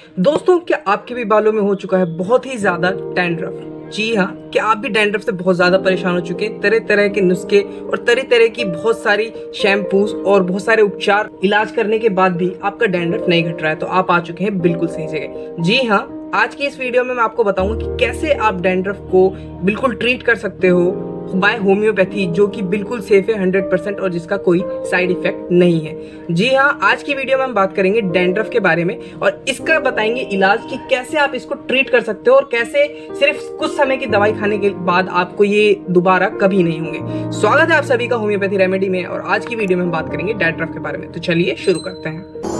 दोस्तों, क्या आपके भी बालों में हो चुका है बहुत ही ज्यादा डैंड्रफ? जी हाँ, क्या आप भी डैंड्रफ से बहुत ज्यादा परेशान हो चुके हैं? तरह तरह के नुस्खे और तरह तरह की बहुत सारी शैम्पूस और बहुत सारे उपचार इलाज करने के बाद भी आपका डैंड्रफ नहीं घट रहा है, तो आप आ चुके हैं बिल्कुल सही जगह। जी हाँ, आज की इस वीडियो में मैं आपको बताऊंगा कि कैसे आप डैंड्रफ को बिल्कुल ट्रीट कर सकते हो बाय होम्योपैथी, जो कि बिल्कुल सेफ है 100% और जिसका कोई साइड इफेक्ट नहीं है। जी हाँ, आज की वीडियो में हम बात करेंगे डैंड्रफ के बारे में और इसका बताएंगे इलाज कि कैसे आप इसको ट्रीट कर सकते हो और कैसे सिर्फ कुछ समय की दवाई खाने के बाद आपको ये दोबारा कभी नहीं होंगे। स्वागत है आप सभी का होम्योपैथी रेमेडी में और आज की वीडियो में हम बात करेंगे डैंड्रफ के बारे में। तो चलिए शुरू करते हैं।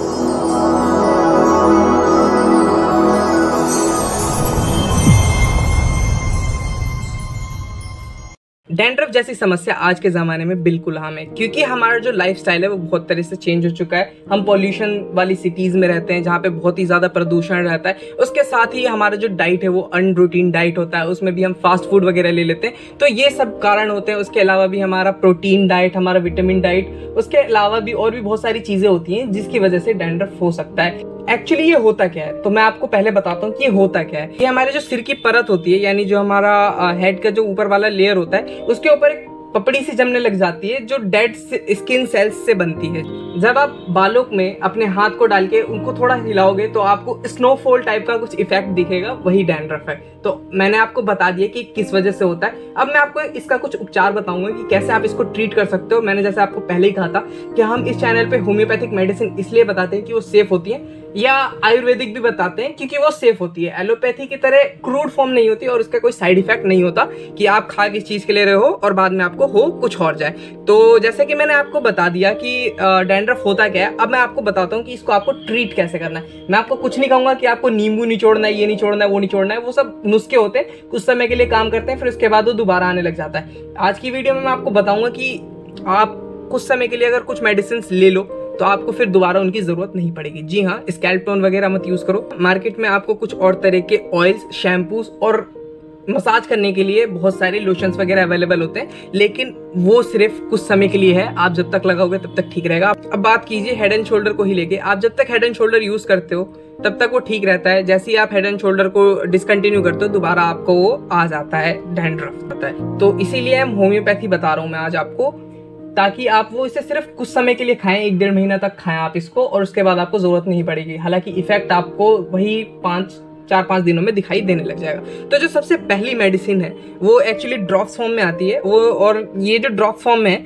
डैंड्रफ जैसी समस्या आज के ज़माने में बिल्कुल आम है, क्योंकि हमारा जो लाइफस्टाइल है वो बहुत तरह से चेंज हो चुका है। हम पॉल्यूशन वाली सिटीज़ में रहते हैं जहाँ पे बहुत ही ज़्यादा प्रदूषण रहता है। उसके साथ ही हमारा जो डाइट है वो अनरूटीन डाइट होता है, उसमें भी हम फास्ट फूड वगैरह ले लेते हैं। तो ये सब कारण होते हैं। उसके अलावा भी हमारा प्रोटीन डाइट, हमारा विटामिन डाइट, उसके अलावा भी और भी बहुत सारी चीज़ें होती हैं जिसकी वजह से डैंड्रफ हो सकता है। एक्चुअली ये होता क्या है, तो मैं आपको पहले बताता हूँ कि ये होता क्या है। ये हमारे जो सिर की परत होती है, यानी जो हमारा हेड का जो ऊपर वाला लेयर होता है, उसके ऊपर एक पपड़ी सी जमने लग जाती है जो डेड स्किन सेल्स से बनती है। जब आप बालों में अपने हाथ को डाल के उनको थोड़ा हिलाओगे तो आपको स्नोफॉल टाइप का कुछ इफेक्ट दिखेगा, वही डैंड्रफ है। तो मैंने आपको बता दिया कि किस वजह से होता है। अब मैं आपको इसका कुछ उपचार बताऊंगा कि कैसे आप इसको ट्रीट कर सकते हो। मैंने जैसे आपको पहले ही कहा था कि हम इस चैनल पे होम्योपैथिक मेडिसिन इसलिए बताते हैं कि वो सेफ होती है, या आयुर्वेदिक भी बताते हैं क्योंकि वो सेफ होती है। एलोपैथी की तरह क्रूड फॉर्म नहीं होती और उसका कोई साइड इफेक्ट नहीं होता कि आप खा किस चीज के ले रहे हो और बाद में आपको हो कुछ और जाए। तो जैसे कि मैंने आपको बता दिया कि डैंड्रफ होता क्या है, अब मैं आपको बताता हूँ कि इसको आपको ट्रीट कैसे करना है। मैं आपको कुछ नहीं कहूंगा कि आपको नींबू निचोड़ना है, ये निचोड़ना है, वो निचोड़ना है। वो सब नुस्खे होते हैं, कुछ समय के लिए काम करते हैं, फिर उसके बाद वो दोबारा आने लग जाता है। आज की वीडियो में मैं आपको बताऊंगा कि आप कुछ समय के लिए अगर कुछ मेडिसिन ले लो तो आपको फिर दोबारा उनकी जरूरत नहीं पड़ेगी। जी हाँ, स्कैल्प टोन वगैरह मत यूज करो। मार्केट में आपको कुछ और तरह के ऑयल्स, शैम्पूस और मसाज करने के लिए बहुत सारे लोशंस वगैरह अवेलेबल होते हैं, लेकिन वो सिर्फ कुछ समय के लिए है। आप जब तक लगाओगे तब तक ठीक रहेगा। अब बात कीजिए हेड एंड शोल्डर को ही लेके। आप जब तक हेड एंड शोल्डर यूज करते हो तब तक वो ठीक रहता है। जैसे ही आप हेड एंड शोल्डर को डिसकंटिन्यू करते हो दोबारा आपको वो आ जाता है, डैंड्रफ आता है। तो इसीलिए हम होम्योपैथी बता रहा हूँ मैं आज आपको, ताकि आप वो इसे सिर्फ कुछ समय के लिए खाएं, 1-1.5 महीना तक खाएं आप इसको, और उसके बाद आपको जरूरत नहीं पड़ेगी। हालांकि इफेक्ट आपको वही 4-5 दिनों में दिखाई देने लग जाएगा। तो जो सबसे पहली मेडिसिन है वो एक्चुअली ड्रॉप्स फॉर्म में आती है वो, और ये जो ड्रॉप फॉर्म में है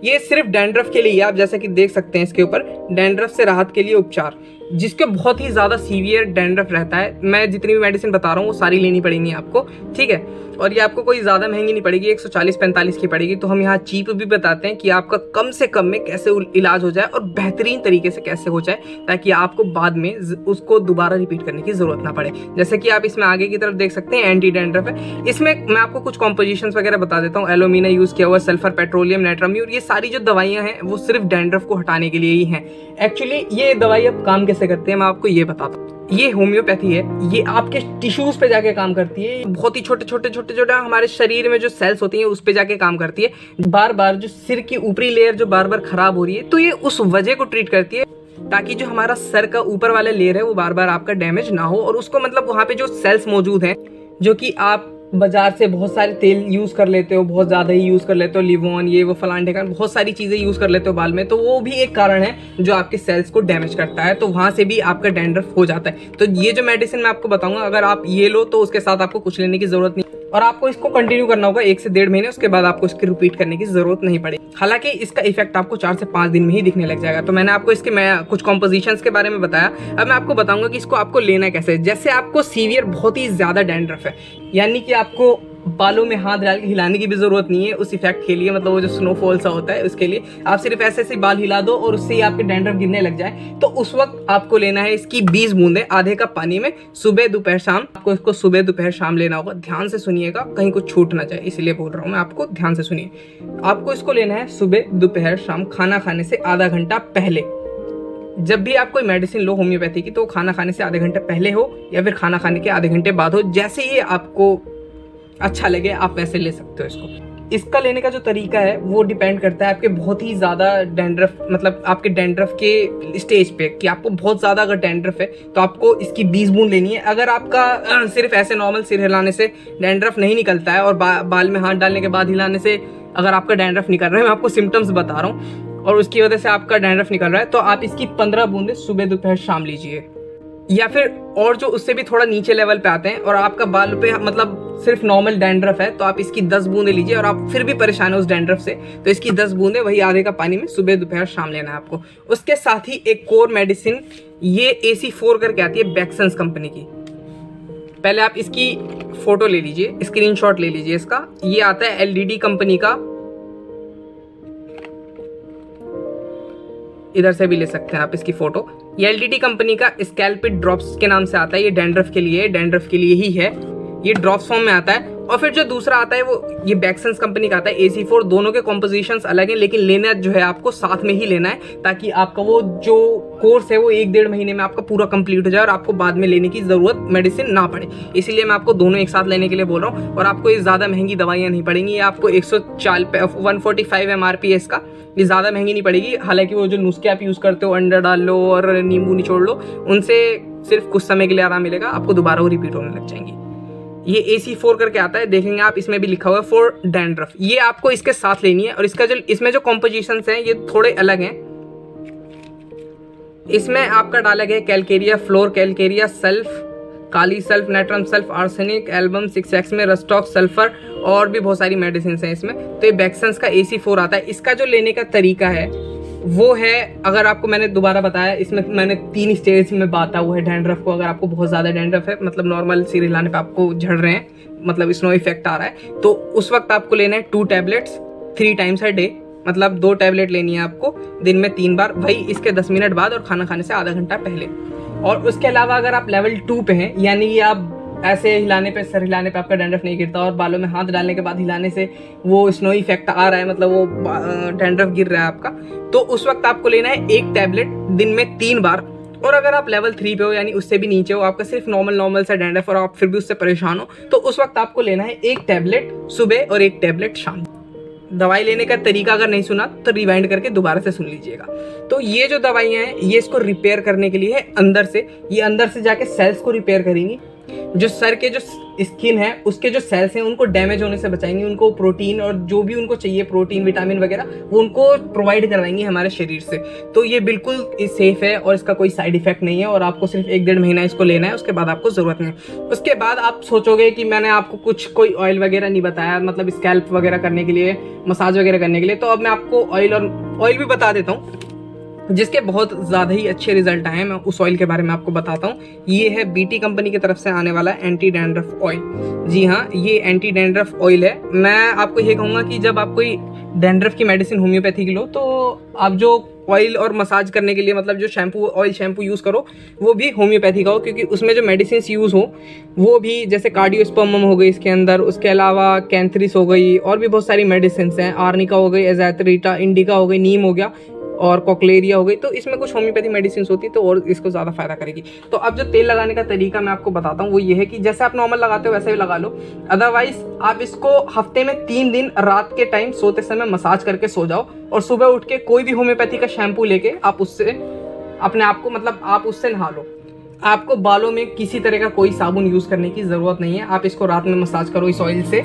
ये सिर्फ डैंड्रफ के लिए। आप जैसा कि देख सकते हैं इसके ऊपर, डैंड्रफ से राहत के लिए उपचार, जिसके बहुत ही ज्यादा सीवियर डैंड्रफ रहता है। मैं जितनी भी मेडिसिन बता रहा हूँ वो सारी लेनी पड़ेंगी आपको, ठीक है। और ये आपको कोई ज्यादा महंगी नहीं पड़ेगी, 140-45 की पड़ेगी। तो हम यहाँ चीप भी बताते हैं कि आपका कम से कम में कैसे इलाज हो जाए और बेहतरीन तरीके से कैसे हो जाए, ताकि आपको बाद में उसको दोबारा रिपीट करने की जरूरत ना पड़े। जैसे कि आप इसमें आगे की तरफ देख सकते हैं एंटी डैंड्रफ है। इसमें मैं आपको कुछ कॉम्पोजिशंस वगैरह बता देता हूँ। एलोमिना यूज किया हुआ, सल्फर, पेट्रोलियम, नाइट्राम्यूर, ये सारी जो दवाइयां हैं वो सिर्फ डैंड्रफ को हटाने के लिए ही हैं। एक्चुअली ये दवाई अब काम कैसे करते हैं मैं आपको ये बताता हूँ। ये होम्योपैथी है, ये आपके टिश्यूज पे जाके काम करती है। बहुत ही छोटे छोटे हमारे शरीर में जो सेल्स होती हैं उस पे जाके काम करती है। बार बार जो सिर की ऊपरी लेयर जो बार बार खराब हो रही है, तो ये उस वजह को ट्रीट करती है ताकि जो हमारा सर का ऊपर वाला लेयर है वो बार बार आपका डैमेज ना हो, और उसको मतलब वहां पे जो सेल्स मौजूद हैं, जो कि आप बाजार से बहुत सारे तेल यूज कर लेते हो, बहुत ज्यादा ही यूज कर लेते हो, लिवोन, ये वो फलान ढेकान, बहुत सारी चीजें यूज कर लेते हो बाल में, तो वो भी एक कारण है जो आपके सेल्स को डैमेज करता है। तो वहां से भी आपका डैंड्रफ हो जाता है। तो ये जो मेडिसिन मैं आपको बताऊंगा, अगर आप ये लो तो उसके साथ आपको कुछ लेने की जरूरत नहीं, और आपको इसको कंटिन्यू करना होगा 1 से 1.5 महीने। उसके बाद आपको इसकी रिपीट करने की जरूरत नहीं पड़ेगी। हालांकि इसका इफेक्ट आपको 4 से 5 दिन में ही दिखने लग जाएगा। तो मैंने आपको इसके कुछ कॉम्पोजिशंस के बारे में बताया। अब मैं आपको बताऊंगा कि इसको आपको लेना कैसे। जैसे आपको सीवियर बहुत ही ज्यादा डैंड्रफ है, यानी कि आपको बालों में हाथ डाल के हिलाने की भी जरूरत नहीं है उस इफेक्ट के लिए, मतलब वो जो स्नोफॉल सा होता है उसके लिए। आप सिर्फ ऐसे ऐसे बाल हिला दो और उससे ही आपके डैंड्रफ गिरने लग जाए, तो उस वक्त आपको लेना है इसकी 20 बूंदे आधे कप पानी में, सुबह दोपहर शाम। आपको इसको सुबह दोपहर शाम लेना होगा। ध्यान से सुनिएगा, कहीं कुछ छूट ना जाए, इसलिए बोल रहा हूँ मैं आपको, ध्यान से सुनिए। आपको इसको लेना है सुबह दोपहर शाम, खाना खाने से आधा घंटा पहले। जब भी आप कोई मेडिसिन लो होम्योपैथी की, तो खाना खाने से आधे घंटे पहले हो या फिर खाना खाने के आधे घंटे बाद हो, जैसे ही आपको अच्छा लगे आप वैसे ले सकते हो इसको। इसका लेने का जो तरीका है वो डिपेंड करता है आपके बहुत ही ज़्यादा डैंड्रफ, मतलब आपके डैंड्रफ के स्टेज पे, कि आपको बहुत ज़्यादा अगर डैंड्रफ है तो आपको इसकी 20 बूंद लेनी है। अगर आपका सिर्फ ऐसे नॉर्मल सिर हिलाने से डैंड्रफ नहीं निकलता है और बाल में हाथ डालने के बाद हिलाने से अगर आपका डैंड्रफ निकल रहा है, मैं आपको सिम्टम्स बता रहा हूँ, और उसकी वजह से आपका डैंड्रफ निकल रहा है, तो आप इसकी 15 बूंदें सुबह दोपहर शाम लीजिए। या फिर और जो उससे भी थोड़ा नीचे लेवल पे आते हैं और आपका बाल पे मतलब सिर्फ नॉर्मल डैंड्रफ है, तो आप इसकी 10 बूंदें लीजिए, और आप फिर भी परेशान है उस डैंड्रफ से, तो इसकी 10 बूंदें वही आधे का पानी में सुबह दोपहर शाम लेना है आपको। उसके साथ ही एक कोर मेडिसिन, ये AC4 करके आती है बैक्संस कंपनी की। पहले आप इसकी फोटो ले लीजिए, स्क्रीनशॉट ले लीजिए इसका। ये आता है LDD कंपनी का, इधर से भी ले सकते हैं आप इसकी फोटो। ये LDD कंपनी का स्कैल्पिड ड्रॉप्स के नाम से आता है। ये डैंड्रफ के लिए ही है, ये ड्रॉप्स फॉर्म में आता है। और फिर जो दूसरा आता है वो ये बैक्संस कंपनी का आता है AC4। दोनों के कॉम्पोजिशंस अलग हैं, लेकिन लेना जो है आपको साथ में ही लेना है, ताकि आपका वो जो कोर्स है वो 1-1.5 महीने में आपका पूरा कंप्लीट हो जाए और आपको बाद में लेने की जरूरत मेडिसिन ना पड़े। इसीलिए मैं आपको दोनों एक साथ लेने के लिए बोल रहा हूँ। और आपको ये ज़्यादा महंगी दवाइयाँ नहीं पड़ेंगी, ये आपको 145 MRP है इसका, ये ज़्यादा महंगी नहीं पड़ेगी। हालांकि वो जो नुस्खे आप यूज़ करते हो, अंडा डाल लो और नींबू निचोड़ लो, उनसे सिर्फ कुछ समय के लिए आराम मिलेगा, आपको दोबारा वो रिपीट होने लग जाएंगी। ये AC4 करके आता है, देखेंगे आप, इसमें भी लिखा हुआ है फॉर डैंड्रफ। ये आपको इसके साथ लेनी है। और इसका जो इसमें जो कॉम्पोजिशंस हैं ये थोड़े अलग हैं। इसमें आपका डाला गया Calcarea, floor Calcarea, sulph, kali sulph, natrum sulph, arsenic, album 6X में रस्टॉक, सल्फर, और भी बहुत सारी मेडिसिन हैं इसमें। तो ये बैक्संस का AC4 आता है। इसका जो लेने का तरीका है वो है, अगर आपको मैंने दोबारा बताया, इसमें मैंने 3 स्टेज में बांटा हुआ है डैंड्रफ को। अगर आपको बहुत ज़्यादा डैंड्रफ है, मतलब नॉर्मल सिर हिलाने पे आपको झड़ रहे हैं, मतलब स्नो इफेक्ट आ रहा है, तो उस वक्त आपको लेना है 2 टैबलेट्स 3 टाइम्स अ डे, मतलब 2 टैबलेट लेनी है आपको दिन में 3 बार, वही इसके 10 मिनट बाद और खाना खाने से आधा घंटा पहले। और उसके अलावा अगर आप लेवल 2 पे हैं, यानी कि आप ऐसे हिलाने पे, सर हिलाने पे आपका डैंड्रफ नहीं गिरता और बालों में हाथ डालने के बाद हिलाने से वो स्नो इफेक्ट आ रहा है, मतलब वो डैंड्रफ गिर रहा है आपका, तो उस वक्त आपको लेना है 1 टैबलेट दिन में 3 बार। और अगर आप लेवल 3 पे हो, यानी उससे भी नीचे हो, आपका सिर्फ नॉर्मल सा डैंड्रफ और आप फिर भी उससे परेशान हो, तो उस वक्त आपको लेना है 1 टैबलेट सुबह और 1 टैबलेट शाम। दवाई लेने का तरीका अगर नहीं सुना तो रिवाइंड करके दोबारा से सुन लीजिएगा। तो ये जो दवाइयाँ हैं ये इसको रिपेयर करने के लिए है अंदर से, ये अंदर से जाके सेल्स को रिपेयर करेंगी। जो सर के जो स्किन है उसके जो सेल्स हैं उनको डैमेज होने से बचाएंगी, उनको प्रोटीन और जो भी उनको चाहिए, प्रोटीन, विटामिन वगैरह, वो उनको प्रोवाइड करवाएंगी हमारे शरीर से। तो ये बिल्कुल सेफ है और इसका कोई साइड इफेक्ट नहीं है, और आपको सिर्फ 1-1.5 महीना इसको लेना है, उसके बाद आपको जरूरत नहीं। उसके बाद आप सोचोगे कि मैंने आपको कोई ऑयल वगैरह नहीं बताया, मतलब स्कैल्प वगैरह करने के लिए, मसाज वगैरह करने के लिए, तो अब मैं आपको ऑयल भी बता देता हूँ जिसके बहुत ज़्यादा ही अच्छे रिजल्ट आए हैं। मैं उस ऑयल के बारे में आपको बताता हूँ। ये है BT कंपनी की तरफ से आने वाला एंटी डैंड्रफ ऑयल। जी हाँ, ये एंटी डैंड्रफ ऑयल है। मैं आपको ये कहूँगा कि जब आप कोई डैंड्रफ की मेडिसिन होम्योपैथी की लो, तो आप जो ऑयल और मसाज करने के लिए, मतलब जो ऑयल शैम्पू यूज़ करो, वो भी होम्योपैथी का हो, क्योंकि उसमें जो मेडिसिन यूज़ हो वो भी, जैसे कार्डियोस्पर्मम हो गई इसके अंदर, उसके अलावा कैंथरिस हो गई, और भी बहुत सारी मेडिसिन हैं, आर्निका हो गई, एजाथरीटा, इंडिका हो गई, नीम हो गया, और कोक्लेरिया हो गई। तो इसमें कुछ होम्योपैथी मेडिसिन होती है, तो और इसको ज़्यादा फायदा करेगी। तो अब जो तेल लगाने का तरीका मैं आपको बताता हूँ वो ये है कि जैसे आप नॉर्मल लगाते हो वैसे ही लगा लो। अदरवाइज आप इसको हफ्ते में 3 दिन रात के टाइम सोते समय मसाज करके सो जाओ, और सुबह उठ के कोई भी होम्योपैथी का शैम्पू लेके आप उससे अपने आप को, मतलब आप उससे नहा लो। आपको बालों में किसी तरह का कोई साबुन यूज़ करने की ज़रूरत नहीं है। आप इसको रात में मसाज करो इस ऑयल से,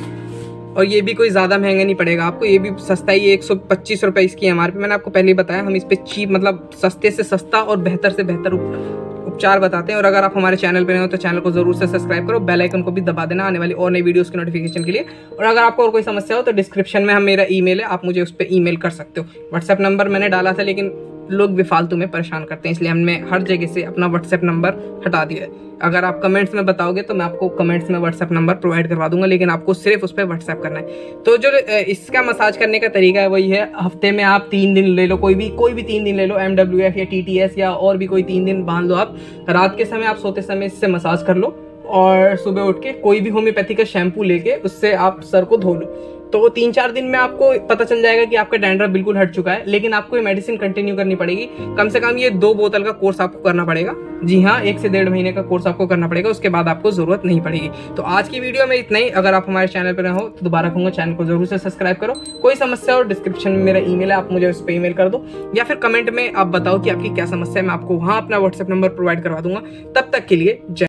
और ये भी कोई ज़्यादा महंगा नहीं पड़ेगा आपको, ये भी सस्ता ही है। 125 रुपये इसकी MRP। मैंने आपको पहले ही बताया, हम इस पे चीप, मतलब सस्ते से सस्ता और बेहतर से बेहतर उपचार बताते हैं। और अगर आप हमारे चैनल पर नए हो तो चैनल को जरूर से सब्सक्राइब करो, बेल आइकन को भी दबा देना आने वाली और नई वीडियोस की नोटिफिकेशन के लिए। और अगर आपको और कोई समस्या हो तो डिस्क्रिप्शन में मेरा ईमेल है, आप मुझे उस पर ईमेल कर सकते हो। व्हाट्सएप नंबर मैंने डाला था, लेकिन लोग बेफालतू में परेशान करते हैं, इसलिए हमने हर जगह से अपना व्हाट्सएप नंबर हटा दिया है। अगर आप कमेंट्स में बताओगे तो मैं आपको कमेंट्स में व्हाट्सएप नंबर प्रोवाइड करवा दूंगा, लेकिन आपको सिर्फ उस पर व्हाट्सएप करना है। तो जो इसका मसाज करने का तरीका है वही है, हफ्ते में आप 3 दिन ले लो, कोई भी 3 दिन ले लो, MWF या TTS या और भी कोई 3 दिन बांध लो। आप रात के समय, आप सोते समय इससे मसाज कर लो, और सुबह उठ के कोई भी होम्योपैथी का शैम्पू लेके उससे आप सर को धो लो। तो 3-4 दिन में आपको पता चल जाएगा कि आपका डैंड्रफ बिल्कुल हट चुका है। लेकिन आपको ये मेडिसिन कंटिन्यू करनी पड़ेगी, कम से कम ये 2 बोतल का कोर्स आपको करना पड़ेगा। जी हाँ, 1 से 1.5 महीने का कोर्स आपको करना पड़ेगा, उसके बाद आपको जरूरत नहीं पड़ेगी। तो आज की वीडियो में इतना ही। अगर आप हमारे चैनल पर हो तो दोबारा कहूंगा चैनल को जरूर से सब्सक्राइब करो। कोई समस्या हो डिस्क्रिप्शन में मेरा ईमेल है, आप मुझे उस पर ईमेल कर दो, या फिर कमेंट में आप बताओ कि आपकी क्या समस्या है, मैं आपको वहां अपना व्हाट्सएप नंबर प्रोवाइड करवा दूंगा। तब तक के लिए जय।